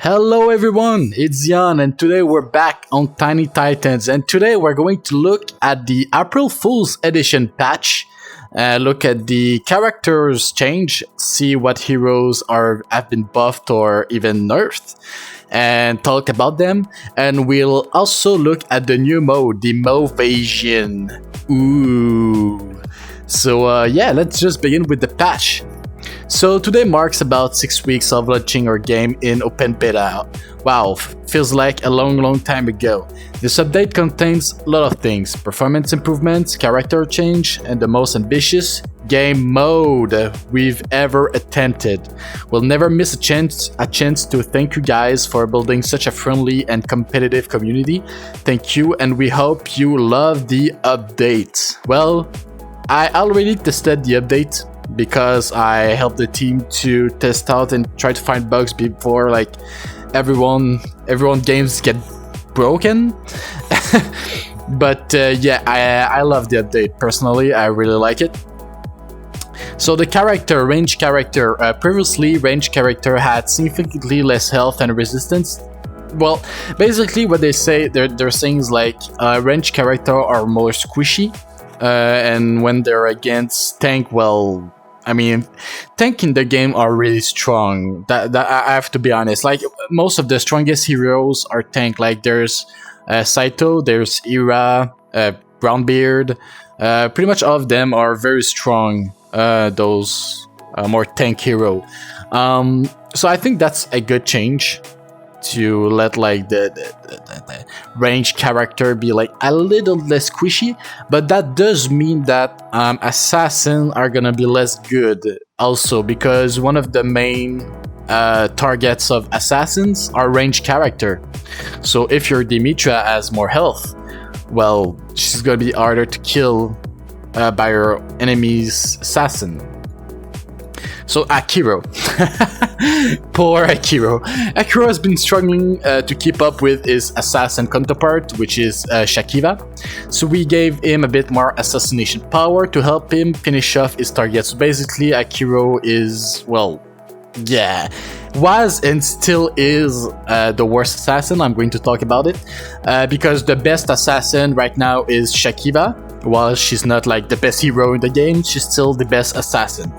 Hello everyone, it's Zion and today we're back on Tiny Titans and today we're going to look at the April Fool's Edition patch, look at the characters change, see what heroes have been buffed or even nerfed, and talk about them. And we'll also look at the new mode, the Moe-Vasion. Ooh. So yeah, let's just begin with the patch. So today marks about 6 weeks of launching our game in open beta. Wow, feels like a long time ago. This update contains a lot of things: performance improvements, character change, and the most ambitious game mode we've ever attempted. We'll never miss a chance to thank you guys for building such a friendly and competitive community. Thank you, and we hope you love the update. Well, I already tested the update because I helped the team to test out and try to find bugs before like everyone games get broken. But yeah, I love the update. Personally, I really like it. So the range character, previously range character had significantly less health and resistance. Well, basically what they say, they're saying like range character are more squishy, and when they're against tank, well, I mean, tank in the game are really strong. That I have to be honest. Like most of the strongest heroes are tank. Like there's Saito, there's Ira, Brownbeard. Pretty much all of them are very strong. Those more tank hero. So I think that's a good change to let like the range character be like a little less squishy, but that does mean that assassins are gonna be less good also, because one of the main targets of assassins are range character. So if your Dimitra has more health, well, she's gonna be harder to kill by your enemy's assassin. So Akiro. Poor Akiro. Akiro has been struggling to keep up with his assassin counterpart, which is Shakiva. So we gave him a bit more assassination power to help him finish off his target. So basically Akiro is, well, yeah, was and still is the worst assassin. I'm going to talk about it because the best assassin right now is Shakiva. While she's not like the best hero in the game, she's still the best assassin.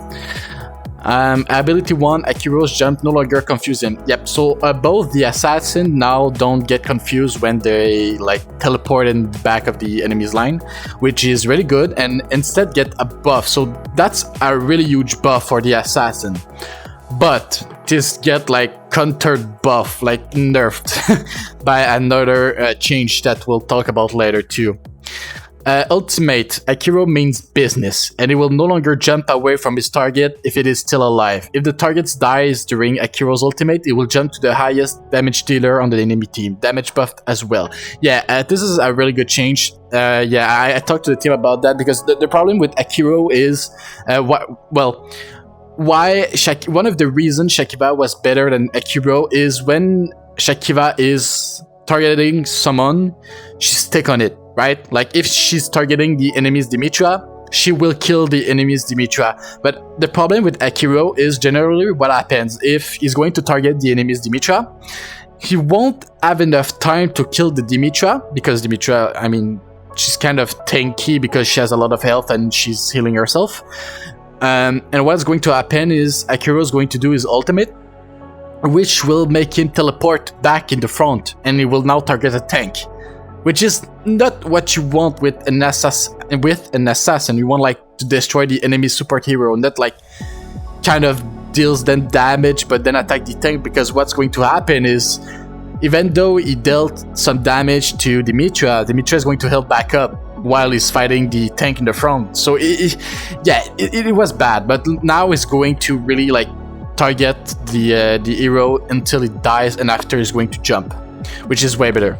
Ability 1, Akiro's jump no longer confuse him. Yep, so both the assassin now don't get confused when they like teleport in the back of the enemy's line, which is really good, and instead get a buff. So that's a really huge buff for the assassin. But this get like countered buff, like nerfed by another change that we'll talk about later too. Ultimate, Akiro means business, and he will no longer jump away from his target if it is still alive. If the target dies during Akiro's ultimate, it will jump to the highest damage dealer on the enemy team, damage buffed as well. Yeah, this is a really good change. Yeah, I talked to the team about that because the problem with Akiro is, one of the reasons Shakiva was better than Akiro is when Shakiva is targeting someone, she's stick on it. Right? Like if she's targeting the enemy's Dimitra, she will kill the enemy's Dimitra. But the problem with Akiro is generally what happens if he's going to target the enemy's Dimitra, he won't have enough time to kill the Dimitra, because Dimitra, I mean, she's kind of tanky because she has a lot of health and she's healing herself. And what's going to happen is Akiro is going to do his ultimate, which will make him teleport back in the front, and he will now target a tank. Which is not what you want with an assassin. You want like to destroy the enemy superhero, not like kind of deals them damage but then attack the tank, because what's going to happen is even though he dealt some damage to Dimitra is going to heal back up while he's fighting the tank in the front. So it was bad, but now it's going to really like target the hero until he dies, and after he's going to jump, which is way better.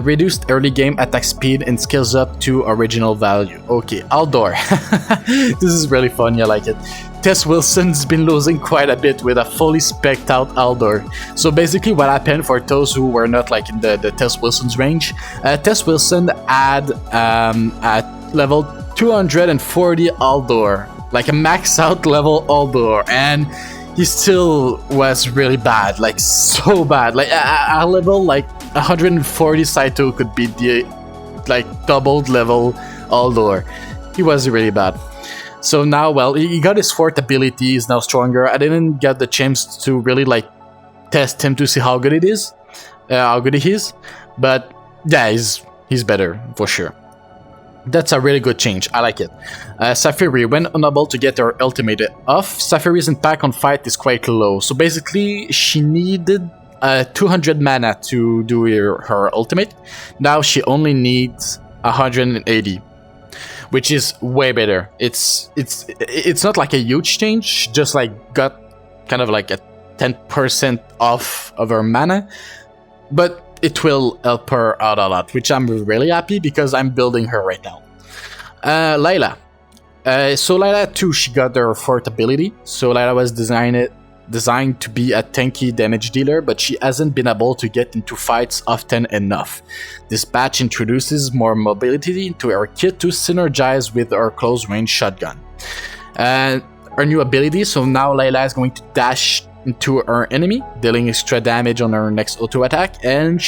Reduced early game attack speed and scales up to original value. Okay, Aldor. This is really fun, I like it. Tess Wilson's been losing quite a bit with a fully spec'd out Aldor. So basically what happened, for those who were not like in the Tess Wilson's range, Tess Wilson had at level 240 Aldor, like a max out level Aldor, and he still was really bad, like so bad. Like a level like 140 Saito could be the like doubled level all lower. He was really bad. So now, well, he got his fourth ability. He's now stronger. I didn't get the chance to really like test him to see how good it is, how good he is. But yeah, he's better for sure. That's a really good change. I like it. Sapphire, when unable to get her ultimate off, Sapphire's impact on fight is quite low. So basically, she needed 200 mana to do her ultimate. Now she only needs 180, which is way better. It's not like a huge change. She just like got kind of like a 10% off of her mana, but it will help her out a lot, which I'm really happy because I'm building her right now. Layla. So Layla too, she got her fourth ability. So Layla was designed to be a tanky damage dealer, but she hasn't been able to get into fights often enough. This patch introduces more mobility into her kit to synergize with her close range shotgun. Her new ability, so now Layla is going to dash into her enemy, dealing extra damage on her next auto attack, and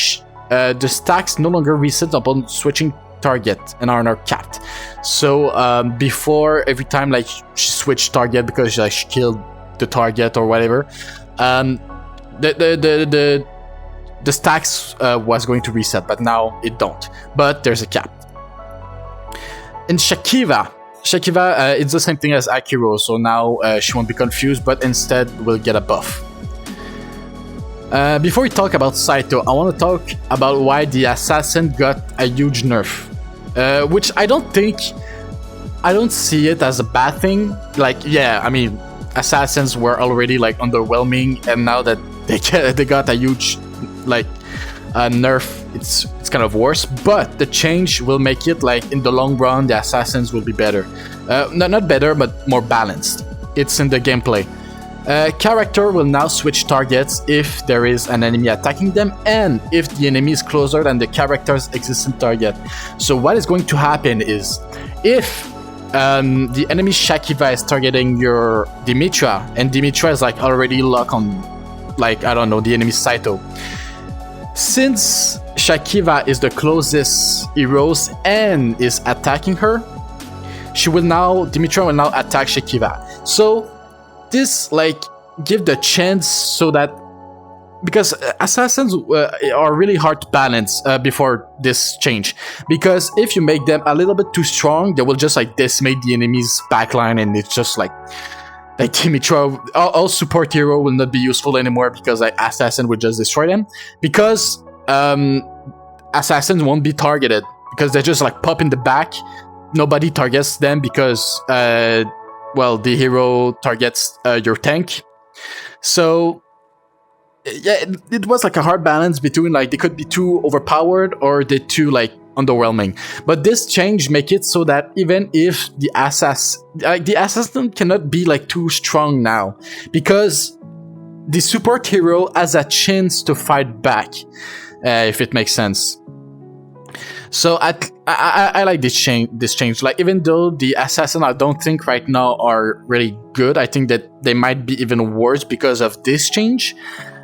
the stacks no longer reset upon switching target and are now capped. So before, every time like she switched target because like, she killed the target or whatever, the stacks was going to reset, but now it don't. But there's a cap. In Shakiva, it's the same thing as Akiro, so now she won't be confused, but instead will get a buff. Before we talk about Saito, I want to talk about why the assassin got a huge nerf, which I don't see it as a bad thing. Like, yeah, I mean, assassins were already like underwhelming, and now that they got a huge like nerf, it's kind of worse. But the change will make it like in the long run the assassins will be better, not better but more balanced. It's in the gameplay. Character will now switch targets if there is an enemy attacking them and if the enemy is closer than the character's existing target. So what is going to happen is if the enemy Shakiva is targeting your Dimitra, and Dimitra is like already locked on, like, I don't know, the enemy Saito. Since Shakiva is the closest heroes and is attacking her, Dimitra will now attack Shakiva. So this like give the chance so that, because assassins are really hard to balance before this change, because if you make them a little bit too strong, they will just like decimate the enemy's backline, and it's just like Dimitra, all support hero will not be useful anymore because like assassin will just destroy them, because assassins won't be targeted because they just like pop in the back. Nobody targets them because well, the hero targets your tank. So yeah, it was like a hard balance between like they could be too overpowered or they too like underwhelming. But this change make it so that even if the assassin cannot be like too strong now, because the support hero has a chance to fight back, if it makes sense. So I like this change. Like, even though the assassin I don't think right now are really good, I think that they might be even worse because of this change.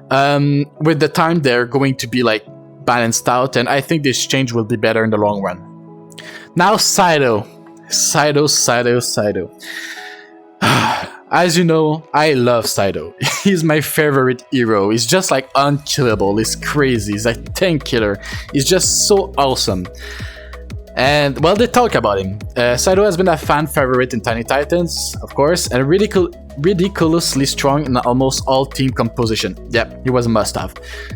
With the time they're going to be like balanced out, and I think this change will be better in the long run. Now Saito. As you know, I love Saito. He's my favorite hero. He's just like unkillable. He's crazy. He's a tank killer. He's just so awesome. And well, they talk about him. Saito has been a fan favorite in Tiny Titans, of course, and ridiculously strong in almost all team composition. Yep, he was a must-have.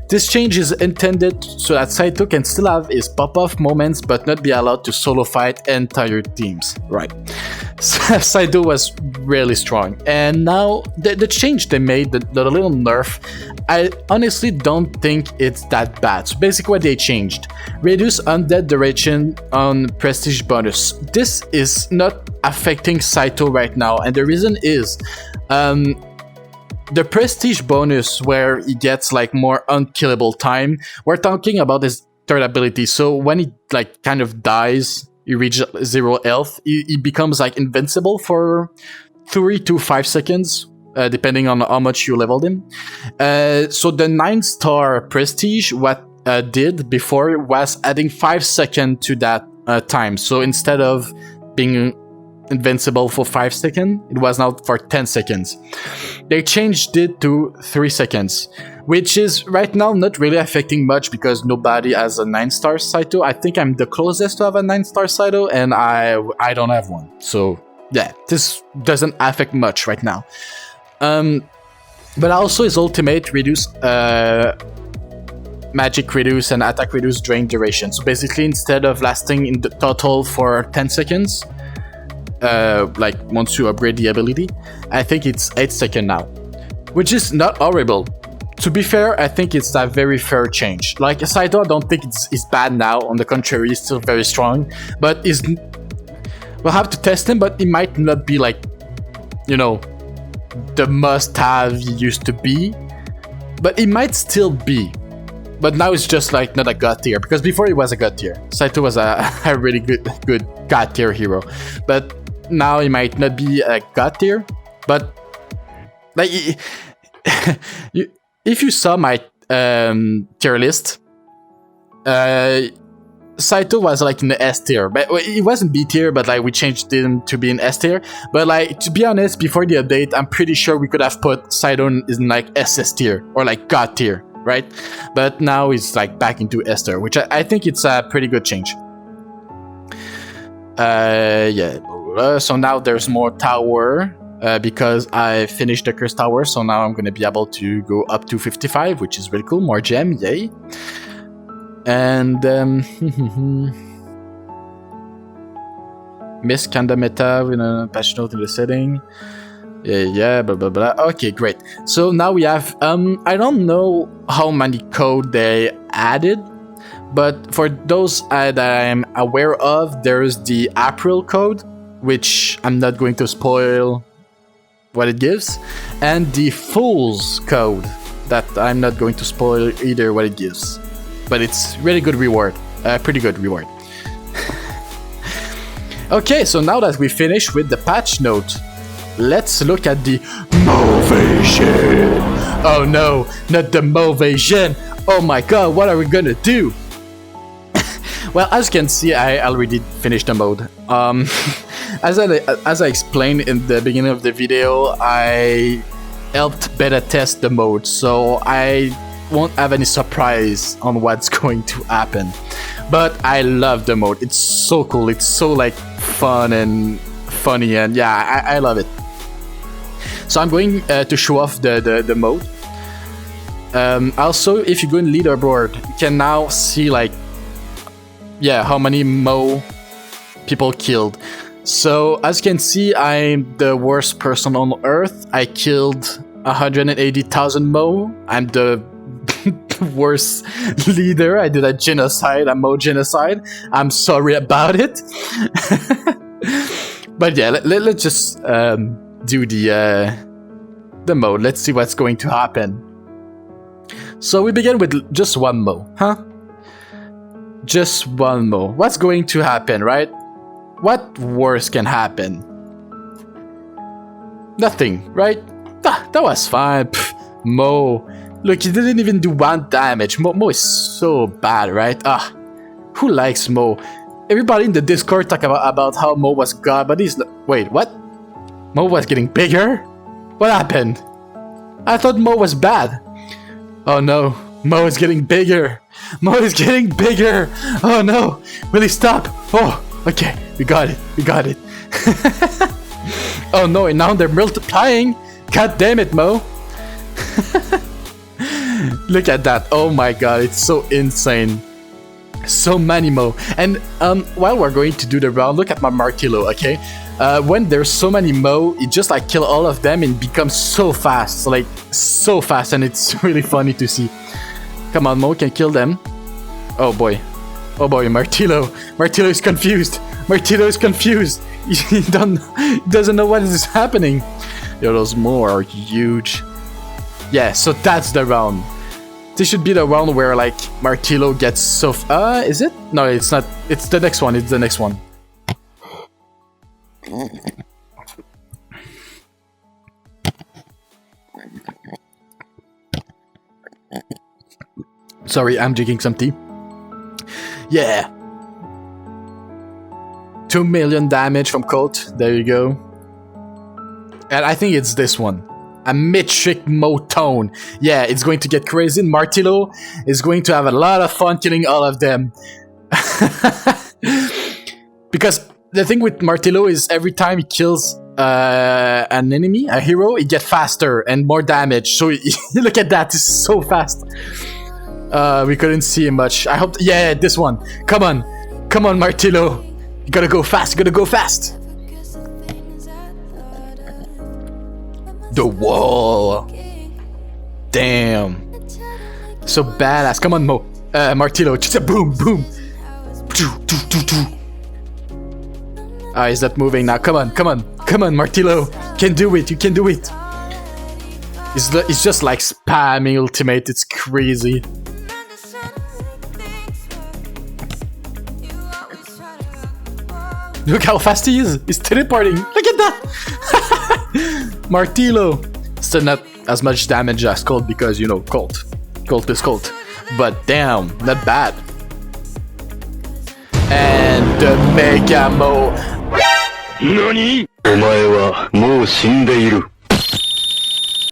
This change is intended so that Saito can still have his pop-off moments, but not be allowed to solo fight entire teams. Right. Saito was really strong, and now the change they made, the little nerf, I honestly don't think it's that bad. So basically what they changed: reduce undead duration on prestige bonus. This is not affecting Saito right now, and the reason is the prestige bonus where he gets like more unkillable time. We're talking about his third ability, so when he like kind of dies, he reaches 0 health, he becomes like invincible for 3 to 5 seconds, depending on how much you leveled him. So the 9-star prestige, what did before was adding 5 seconds to that time. So instead of being invincible for 5 seconds, it was now for 10 seconds. They changed it to 3 seconds, which is right now not really affecting much because nobody has a 9-star Saito. I think I'm the closest to have a 9-star Saito, and I don't have one. So yeah, this doesn't affect much right now. But also his ultimate reduce magic reduce and attack reduce drain duration. So basically, instead of lasting in the total for 10 seconds, like once you upgrade the ability, I think it's 8 seconds now, which is not horrible. To be fair, I think it's a very fair change. Like Saito, I don't think it's bad now. On the contrary, he's still very strong, but we'll have to test him. But he might not be like, you know, the must-have he used to be, but he might still be. But now it's just like not a god tier, because before he was a god tier. Saito was a really good god tier hero, but now he might not be a god tier. But like, if you saw my tier list, Saito was like in the S tier, but it wasn't B tier, but like we changed him to be in S tier. But like, to be honest, before the update, I'm pretty sure we could have put Saito in like SS tier or like god tier, right? But now he's like back into S tier, which I think it's a pretty good change. Yeah. So now there's more tower because I finished the curse tower. So now I'm gonna be able to go up to 55, which is really cool. More gem, yay! And Miss kinda meta with a patch note in the setting. Yeah, blah blah blah. Okay, great. So now we have I don't know how many code they added, but for those that I'm aware of, there's the April code, which I'm not going to spoil what it gives, and the Fool's code that I'm not going to spoil either what it gives. But it's really good reward, pretty good reward. Okay, so now that we finished with the patch note, let's look at the Moe-vision. Oh no, not the Moe-vision. Oh my god, what are we gonna do? Well, as you can see, I already finished the mode. As I explained in the beginning of the video, I helped beta test the mode, so I won't have any surprise on what's going to happen. But I love the mode. It's so cool. It's so like fun and funny, and yeah, I love it. So I'm going to show off the mode. Also, if you go in leaderboard, you can now see like, yeah, how many Moe people killed. So as you can see, I'm the worst person on Earth. I killed 180,000 Moe. I'm the worst leader. I did a genocide, a Moe genocide. I'm sorry about it. But yeah, let's just do the mode. Let's see what's going to happen. So we begin with just one Moe, huh? Just one Moe. What's going to happen, right? What worse can happen? Nothing, right? That was fine. Pff, Moe. Look, he didn't even do 1 damage. Moe is so bad, right? Who likes Moe? Everybody in the Discord talk about how Moe was god, but he's not. Wait, what? Moe was getting bigger? What happened? I thought Moe was bad. Oh no, Moe is getting bigger. Moe is getting bigger. Oh no, will he stop? Oh, okay, we got it. We got it. Oh no, and now they're multiplying. God damn it, Moe. Look at that. Oh my god, it's so insane. So many Moe. And while we're going to do the round, look at my Martillo, okay? When there's so many Moe, it just like kill all of them and becomes so fast. Like, so fast, and it's really funny to see. Come on, Moe can kill them. Oh boy. Oh boy, Martillo. Martillo is confused. Martillo is confused. He doesn't know what is happening. Yo, those Moe are huge. Yeah, so that's the round. This should be the round where like Martillo gets so is it? No, it's not. It's the next one. It's the next one. Sorry, I'm drinking some tea. Yeah. 2 million damage from Colt. There you go. And I think it's this one. A metric mode tone. Yeah, it's going to get crazy. Martillo is going to have a lot of fun killing all of them. Because the thing with Martillo is every time he kills an enemy, a hero, he gets faster and more damage. So look at that, it's so fast. We couldn't see him much. I hope. Yeah, this one. Come on, Martillo. You gotta go fast. The wall. Damn. So badass. Come on, Martillo. Just a boom. He's not moving now. Come on, Martillo. You can do it. He's just like spamming ultimate. It's crazy. Look how fast he is. He's teleporting. Look at that. Martillo. Still not as much damage as Colt because, you know, Colt is Colt. But damn, not bad. And the Mega Moe. NANI?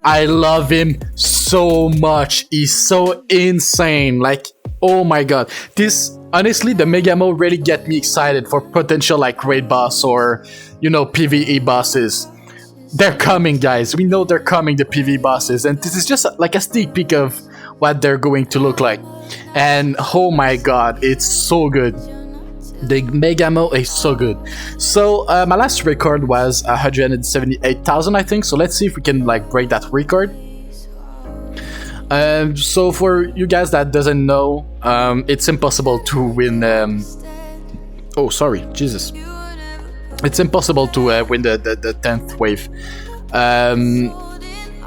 I love him so much. He's so insane. Like, oh my god. Honestly, the Mega Moe really get me excited for potential like raid boss or, you know, PvE bosses. They're coming, guys. We know they're coming, the PvE bosses. And this is just like a sneak peek of what they're going to look like. And oh my god, it's so good. The Mega Moe is so good. So my last record was 178,000, I think. So let's see if we can like break that record. So for you guys that doesn't know, it's impossible to win. Oh, sorry, Jesus! It's impossible to win the 10th wave.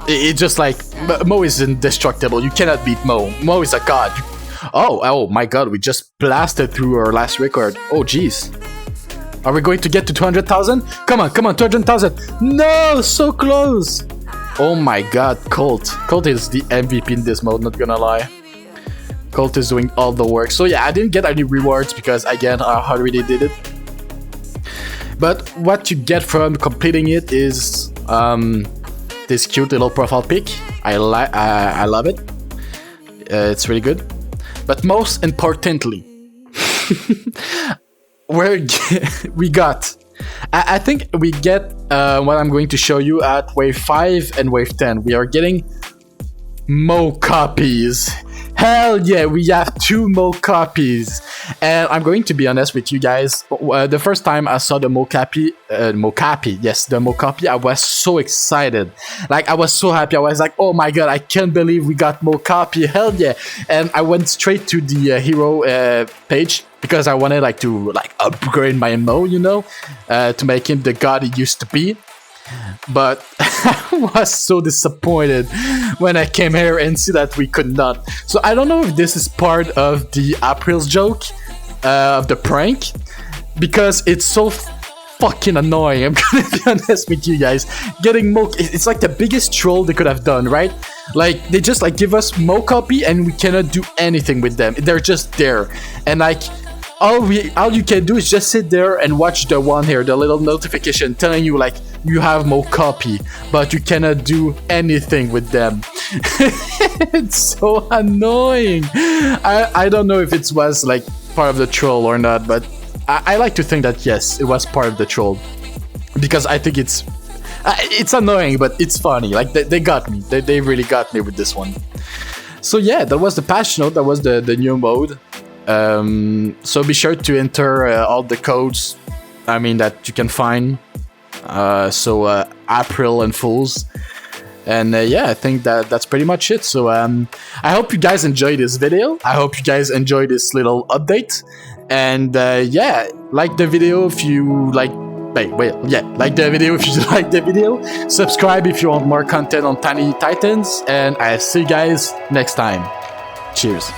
It's just like Moe is indestructible. You cannot beat Moe. Moe is a god. Oh my god! We just blasted through our last record. Oh jeez. Are we going to get to 200,000? Come on, 200,000! No, so close. Oh my god, Colt is the MVP in this mode, not gonna lie. Colt is doing all the work. So yeah, I didn't get any rewards because again, I already did it. But what you get from completing it is this cute little profile pic. I love it. It's really good. But most importantly, we got. I think we get what I'm going to show you at wave 5 and wave 10. We are getting Moe copies. Hell yeah, we have 2 Moe copies. And I'm going to be honest with you guys. The first time I saw the Moe copy, the Moe copy, I was so excited. Like, I was so happy. I was like, oh my god, I can't believe we got Moe copy. Hell yeah. And I went straight to the hero page because I wanted like to upgrade my Moe, you know, to make him the god he used to be. But I was so disappointed when I came here and see that we could not. So I don't know if this is part of the April's joke, of the prank, because it's so fucking annoying. I'm gonna be honest with you guys. Getting Moe, it's like the biggest troll they could have done, right? Like, they just like give us Moe copy and we cannot do anything with them. They're just there. And like, all you can do is just sit there and watch the one here, the little notification telling you like you have Moe copy, but you cannot do anything with them. It's so annoying. I don't know if it was like part of the troll or not, but I like to think that yes, it was part of the troll, because I think it's annoying, but it's funny. Like they got me. They really got me with this one. So yeah, that was the patch note. That was the new mode. So be sure to enter all the codes, that you can find. April and Fools. And yeah, I think that's pretty much it. So I hope you guys enjoyed this video. I hope you guys enjoyed this little update. And yeah, like the video if you like. Like the video if you like the video. Subscribe if you want more content on Tiny Titans. And I'll see you guys next time. Cheers.